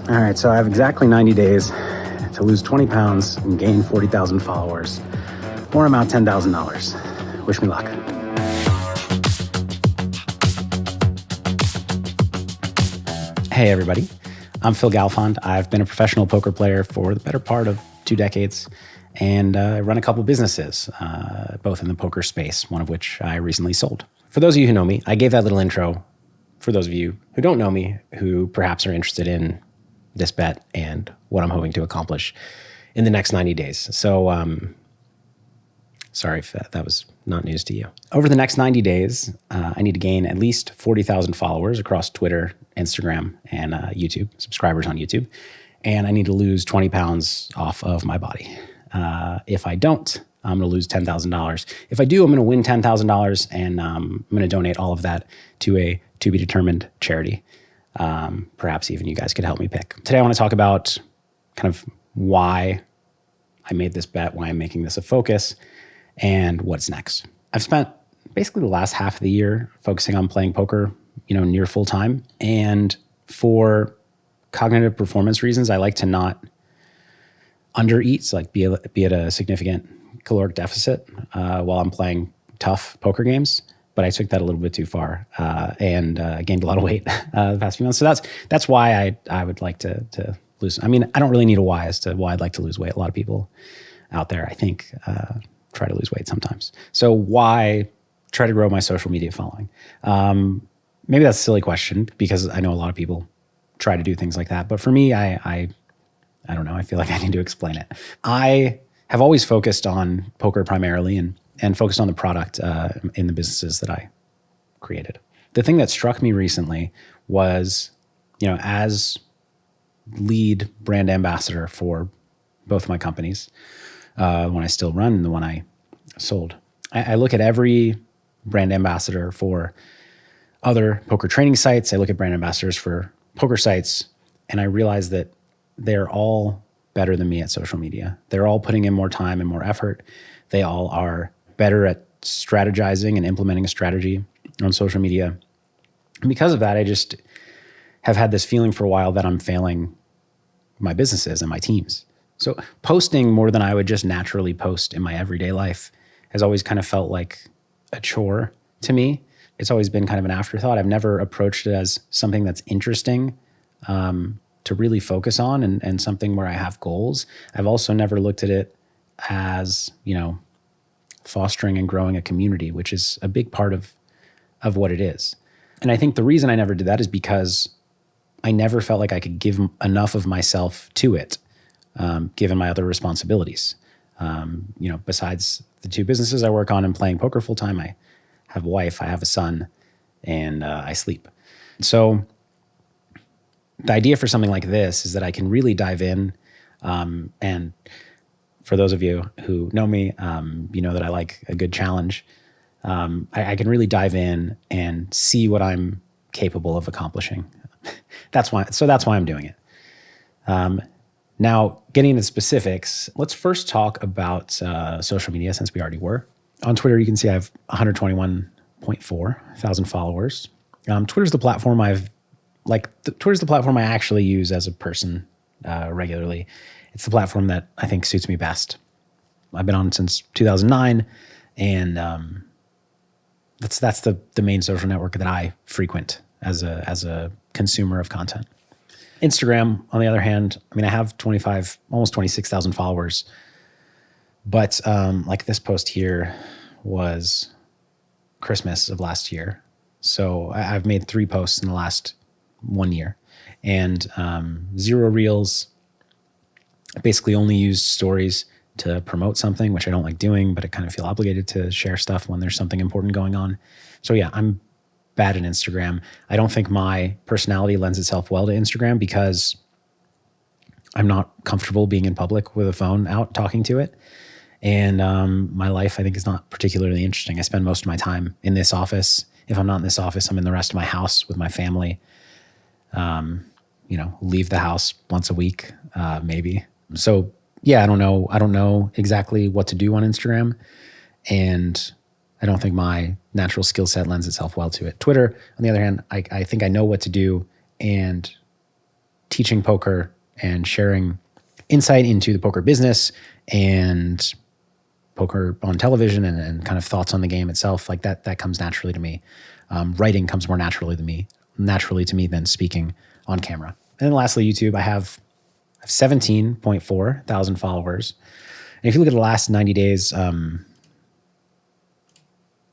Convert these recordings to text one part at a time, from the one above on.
All right, so I have exactly 90 days to lose 20 pounds and gain 40,000 followers, or amount $10,000. Wish me luck. Hey, everybody. I'm Phil Galfond. I've been a professional poker player for the better part of 2 decades, and I run a couple businesses, both in the poker space, one of which I recently sold. For those of you who know me, I gave that little intro. For those of you who don't know me, who perhaps are interested in this bet and what I'm hoping to accomplish in the next 90 days. So sorry if that was not news to you. Over the next 90 days, I need to gain at least 40,000 followers across Twitter, Instagram, and YouTube, subscribers on YouTube. And I need to lose 20 pounds off of my body. If I don't, I'm going to lose $10,000. If I do, I'm going to win $10,000, and I'm going to donate all of that to a to-be-determined charity. Perhaps even you guys could help me pick. Today I want to talk about kind of why I made this bet, why I'm making this a focus, and what's next. I've spent basically the last half of the year focusing on playing poker, near full time. And for cognitive performance reasons, I like to not undereat, so like be at a significant caloric deficit while I'm playing tough poker games. But I took that a little bit too far and gained a lot of weight the past few months. So that's why I would like to lose. I mean, I don't really need a why as to why I'd like to lose weight. A lot of people out there, I think, try to lose weight sometimes. So why try to grow my social media following? Maybe that's a silly question because I know a lot of people try to do things like that. But for me, I don't know. I feel like I need to explain it. I have always focused on poker primarily and focused on the product in the businesses that I created. The thing that struck me recently was, as lead brand ambassador for both my companies, the one I still run and the one I sold, I look at every brand ambassador for other poker training sites. I look at brand ambassadors for poker sites, and I realize that they're all better than me at social media. They're all putting in more time and more effort. They all are better at strategizing and implementing a strategy on social media. And because of that, I just have had this feeling for a while that I'm failing my businesses and my teams. So posting more than I would just naturally post in my everyday life has always kind of felt like a chore to me. It's always been kind of an afterthought. I've never approached it as something that's interesting to really focus on and something where I have goals. I've also never looked at it as, fostering and growing a community, which is a big part of what it is. And I think the reason I never did that is because I never felt like I could give enough of myself to it, given my other responsibilities. Besides the 2 businesses I work on and playing poker full time, I have a wife, I have a son, and I sleep. So the idea for something like this is that I can really dive in and for those of you who know me, you know that I like a good challenge. I can really dive in and see what I'm capable of accomplishing. That's why I'm doing it. Now, getting into specifics, let's first talk about social media, since we already were. On Twitter, you can see I have 121.4 thousand followers. Twitter's the platform I actually use as a person regularly. It's the platform that I think suits me best. I've been on since 2009, and that's the main social network that I frequent as a consumer of content. Instagram, on the other hand, I have almost 26,000 followers, but like this post here was Christmas of last year. So I've made 3 posts in the last 1 year, and 0 reels. I basically only used stories to promote something, which I don't like doing, but I kind of feel obligated to share stuff when there's something important going on. So yeah, I'm bad at Instagram. I don't think my personality lends itself well to Instagram because I'm not comfortable being in public with a phone out talking to it. And my life, I think, is not particularly interesting. I spend most of my time in this office. If I'm not in this office, I'm in the rest of my house with my family. Leave the house once a week, maybe. So yeah, I don't know exactly what to do on Instagram, and I don't think my natural skill set lends itself well to it. Twitter, on the other hand, I think I know what to do, and teaching poker and sharing insight into the poker business and poker on television and kind of thoughts on the game itself, like that comes naturally to me. Writing comes more naturally to me than speaking on camera. And then lastly, YouTube, I have 17.4 thousand followers. And if you look at the last 90 days,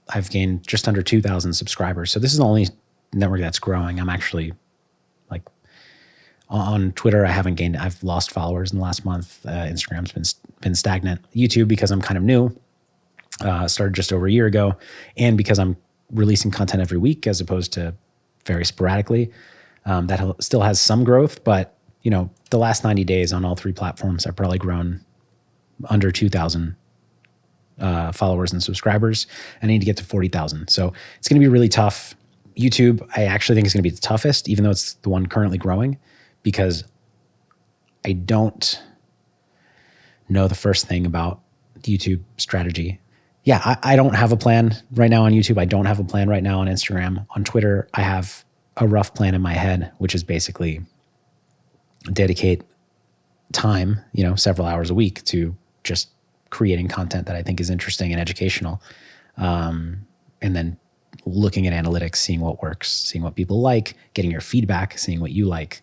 I've gained just under 2,000 subscribers. So this is the only network that's growing. I'm actually like on Twitter, I've lost followers in the last month. Instagram's been stagnant. YouTube, because I'm kind of new, started just over a year ago. And because I'm releasing content every week as opposed to very sporadically, that still has some growth. But, the last 90 days on all three platforms, I've probably grown under 2,000 followers and subscribers. I need to get to 40,000. So it's going to be really tough. YouTube, I actually think is going to be the toughest, even though it's the one currently growing, because I don't know the first thing about YouTube strategy. Yeah, I don't have a plan right now on YouTube. I don't have a plan right now on Instagram. On Twitter, I have a rough plan in my head, which is basically dedicate time, several hours a week to just creating content that I think is interesting and educational. And then looking at analytics, seeing what works, seeing what people like, getting your feedback, seeing what you like.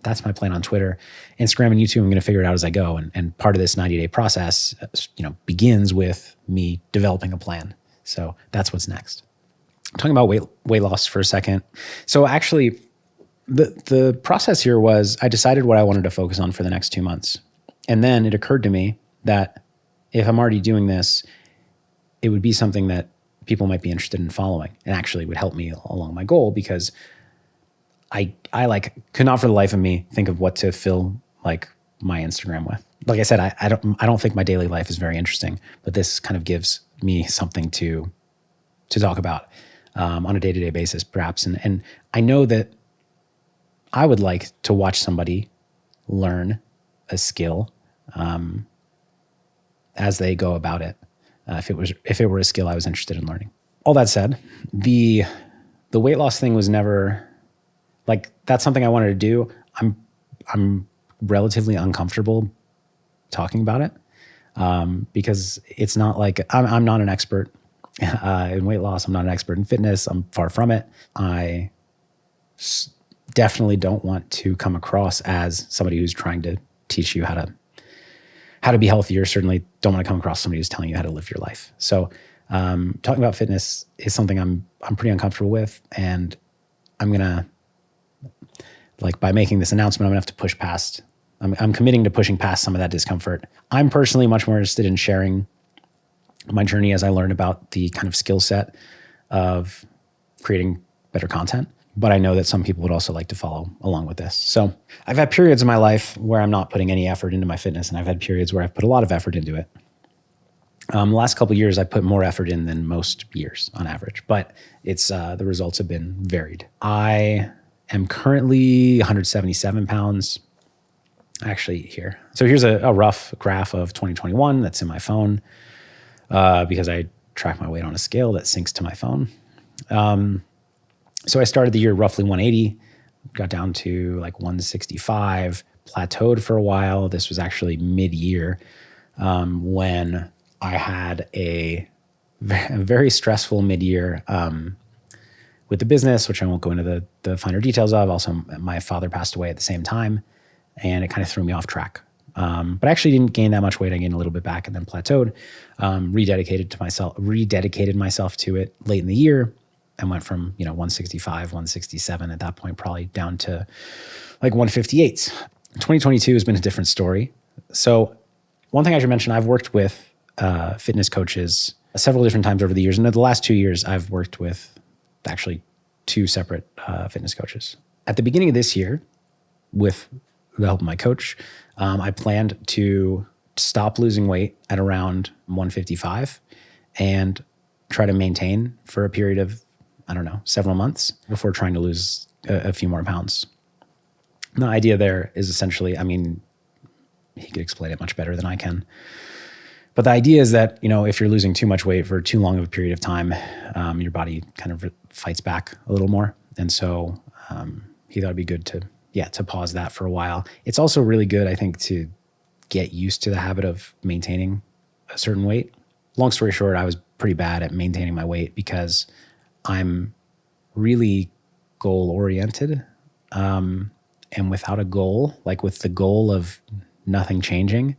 That's my plan on Twitter. Instagram and YouTube, I'm going to figure it out as I go. And part of this 90-day process, begins with me developing a plan. So that's what's next. I'm talking about weight loss for a second. So actually, the process here was I decided what I wanted to focus on for the next 2 months. And then it occurred to me that if I'm already doing this, it would be something that people might be interested in following and actually would help me along my goal, because I could not for the life of me think of what to fill like my Instagram with. Like I said, I don't think my daily life is very interesting, but this kind of gives me something to talk about on a day-to-day basis, perhaps. And I know that I would like to watch somebody learn a skill as they go about it. If it were a skill I was interested in learning. All that said, the weight loss thing was never like, that's something I wanted to do. I'm relatively uncomfortable talking about it because it's not like I'm not an expert in weight loss. I'm not an expert in fitness. I'm far from it. I definitely don't want to come across as somebody who's trying to teach you how to be healthier. Certainly don't want to come across somebody who's telling you how to live your life. So talking about fitness is something I'm pretty uncomfortable with, and I'm gonna, like, by making this announcement, I'm gonna have to push past. I'm committing to pushing past some of that discomfort. I'm personally much more interested in sharing my journey as I learn about the kind of skill set of creating better content. But I know that some people would also like to follow along with this. So I've had periods in my life where I'm not putting any effort into my fitness, and I've had periods where I've put a lot of effort into it. The last couple of years, I put more effort in than most years on average, but it's the results have been varied. I am currently 177 pounds. Actually, here. So here's a rough graph of 2021 that's in my phone because I track my weight on a scale that syncs to my phone. So I started the year roughly 180, got down to like 165, plateaued for a while. This was actually mid-year when I had a very stressful mid-year with the business, which I won't go into the finer details of. Also, my father passed away at the same time, and it kind of threw me off track. But I actually didn't gain that much weight. I gained a little bit back and then plateaued, rededicated myself to it late in the year. I went from 165, 167 at that point, probably down to like 158. 2022 has been a different story. So one thing I should mention, I've worked with fitness coaches several different times over the years. And in the last 2 years, I've worked with actually 2 separate fitness coaches. At the beginning of this year, with the help of my coach, I planned to stop losing weight at around 155 and try to maintain for a period of, several months before trying to lose a few more pounds. The idea there is essentially, he could explain it much better than I can. But the idea is that, if you're losing too much weight for too long of a period of time, your body kind of fights back a little more. And so he thought it'd be good to to pause that for a while. It's also really good, I think, to get used to the habit of maintaining a certain weight. Long story short, I was pretty bad at maintaining my weight because I'm really goal oriented. And without a goal, like with the goal of nothing changing,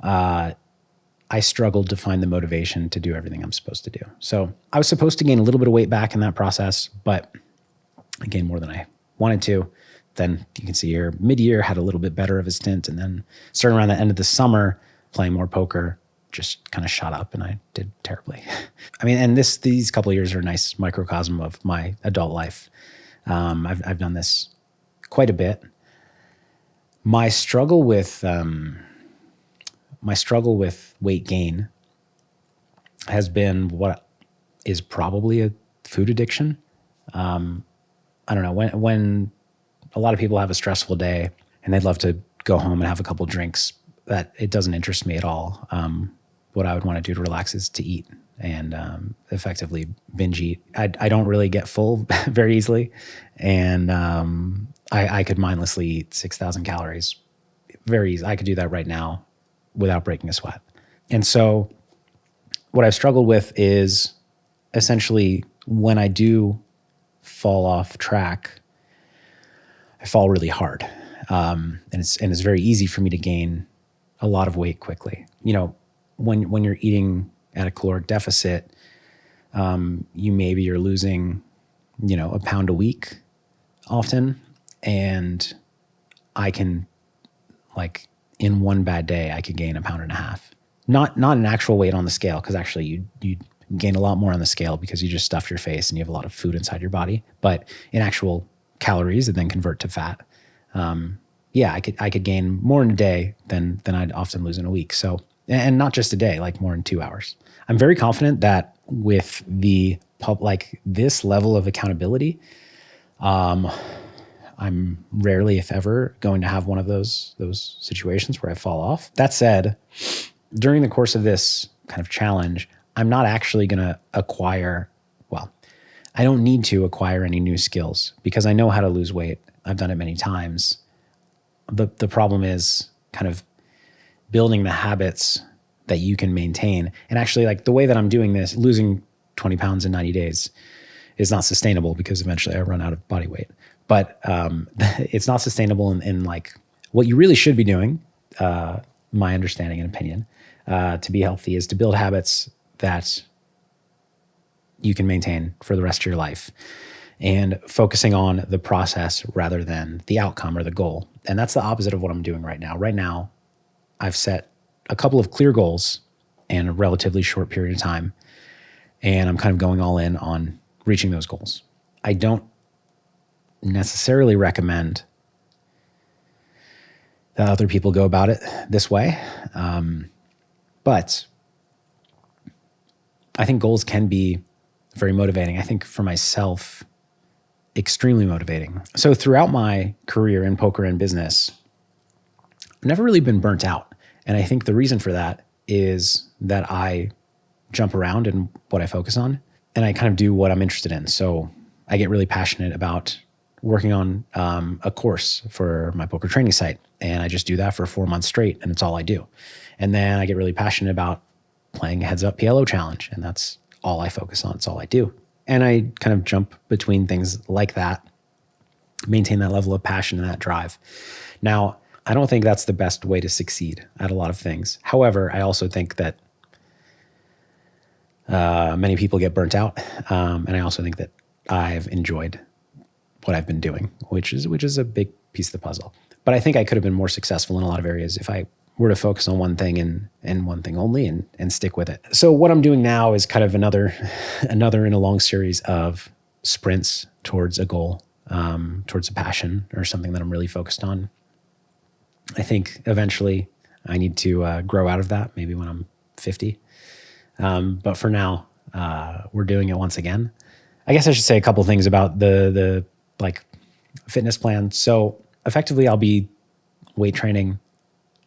I struggled to find the motivation to do everything I'm supposed to do. So I was supposed to gain a little bit of weight back in that process, but I gained more than I wanted to. Then you can see here, mid-year had a little bit better of a stint, and then starting around the end of the summer, playing more poker, just kind of shot up, and I did terribly. I mean, and these couple of years are a nice microcosm of my adult life. I've done this quite a bit. My struggle with weight gain has been what is probably a food addiction. I don't know, when a lot of people have a stressful day and they'd love to go home and have a couple drinks, that it doesn't interest me at all. What I would want to do to relax is to eat and effectively binge eat. I don't really get full very easily, and I could mindlessly eat 6,000 calories very easy. I could do that right now without breaking a sweat. And so what I've struggled with is essentially when I do fall off track, I fall really hard. And it's very easy for me to gain a lot of weight quickly. You know, when you're eating at a caloric deficit, you're losing, a pound a week often. And I can, like, in one bad day, I could gain 1.5 pounds. Not an actual weight on the scale, because actually you gain a lot more on the scale because you just stuff your face and you have a lot of food inside your body. But in actual calories and then convert to fat, I could gain more in a day than I'd often lose in a week. So, and not just a day, like more in 2 hours. I'm very confident that with this level of accountability, I'm rarely, if ever, going to have one of those situations where I fall off. That said, during the course of this kind of challenge, I'm not actually going to I don't need to acquire any new skills because I know how to lose weight. I've done it many times. The problem is kind of building the habits that you can maintain. And actually, like, the way that I'm doing this, losing 20 pounds in 90 days is not sustainable because eventually I run out of body weight. But it's not sustainable in like what you really should be doing, my understanding and opinion, to be healthy is to build habits that you can maintain for the rest of your life and focusing on the process rather than the outcome or the goal. And that's the opposite of what I'm doing right now. Right now, I've set a couple of clear goals in a relatively short period of time, and I'm kind of going all in on reaching those goals. I don't necessarily recommend that other people go about it this way. But I think goals can be very motivating. I think for myself, extremely motivating. So throughout my career in poker and business, I've never really been burnt out. And I think the reason for that is that I jump around in what I focus on and I kind of do what I'm interested in. So I get really passionate about working on a course for my poker training site. And I just do that for 4 months straight, and it's all I do. And then I get really passionate about playing a Heads Up PLO challenge, and that's all I focus on. It's all I do. And I kind of jump between things like that, maintain that level of passion and that drive. Now, I don't think that's the best way to succeed at a lot of things. However, I also think that many people get burnt out. And I also think that I've enjoyed what I've been doing, which is a big piece of the puzzle. But I think I could have been more successful in a lot of areas if I were to focus on one thing and one thing only and stick with it. So what I'm doing now is kind of another in a long series of sprints towards a goal, towards a passion or something that I'm really focused on. I think eventually I need to grow out of that, maybe when I'm 50. But for now, we're doing it once again. I guess I should say a couple things about the fitness plan. So effectively, I'll be weight training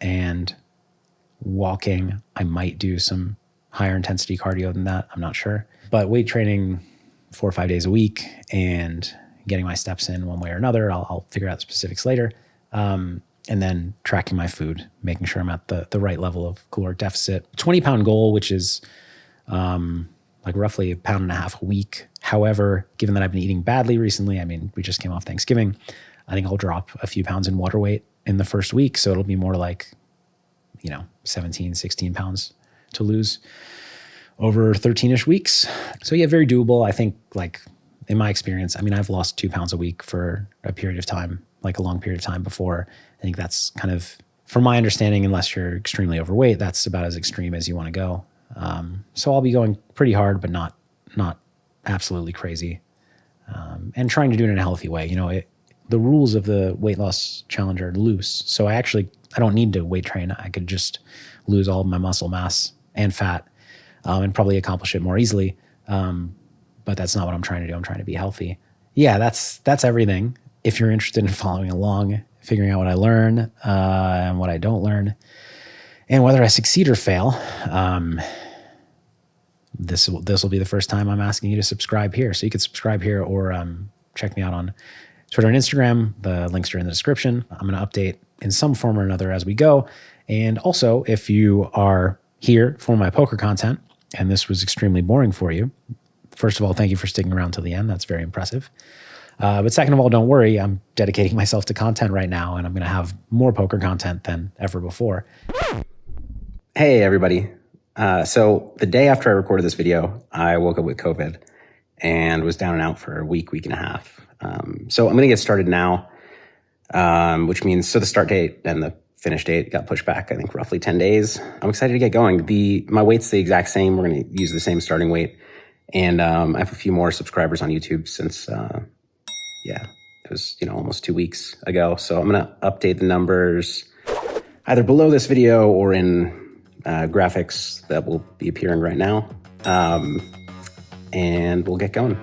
and walking. I might do some higher intensity cardio than that. I'm not sure. But weight training 4 or 5 days a week and getting my steps in one way or another. I'll figure out the specifics later. And then tracking my food, making sure I'm at the right level of caloric deficit. 20-pound goal, which is like roughly 1.5 pounds a week. However, given that I've been eating badly recently, I mean, we just came off Thanksgiving, I think I'll drop a few pounds in water weight in the first week. So it'll be more like, 17, 16 pounds to lose over 13-ish weeks. So yeah, very doable. I think, like, in my experience, I mean, I've lost 2 pounds a week for a period of time, like a long period of time before. I think that's kind of, from my understanding, unless you're extremely overweight, that's about as extreme as you want to go. So I'll be going pretty hard, but not absolutely crazy. And trying to do it in a healthy way. The rules of the weight loss challenge are loose. So I don't need to weight train. I could just lose all of my muscle mass and fat, and probably accomplish it more easily. But that's not what I'm trying to do. I'm trying to be healthy. Yeah, that's everything. If you're interested in following along, figuring out what I learn, and what I don't learn, and whether I succeed or fail, this will be the first time I'm asking you to subscribe here. So you can subscribe here or check me out on Twitter and Instagram. The links are in the description. I'm going to update in some form or another as we go. And also, if you are here for my poker content and this was extremely boring for you, first of all, thank you for sticking around till the end. That's very impressive. But second of all, don't worry. I'm dedicating myself to content right now, and I'm going to have more poker content than ever before. Hey, everybody. So the day after I recorded this video, I woke up with COVID and was down and out for a week and a half. So I'm going to get started now, which means, so the start date and the finish date got pushed back, I think, roughly 10 days. I'm excited to get going. My weight's the exact same. We're going to use the same starting weight. And I have a few more subscribers on YouTube since, it was, almost 2 weeks ago. So I'm going to update the numbers either below this video or in graphics that will be appearing right now. And we'll get going.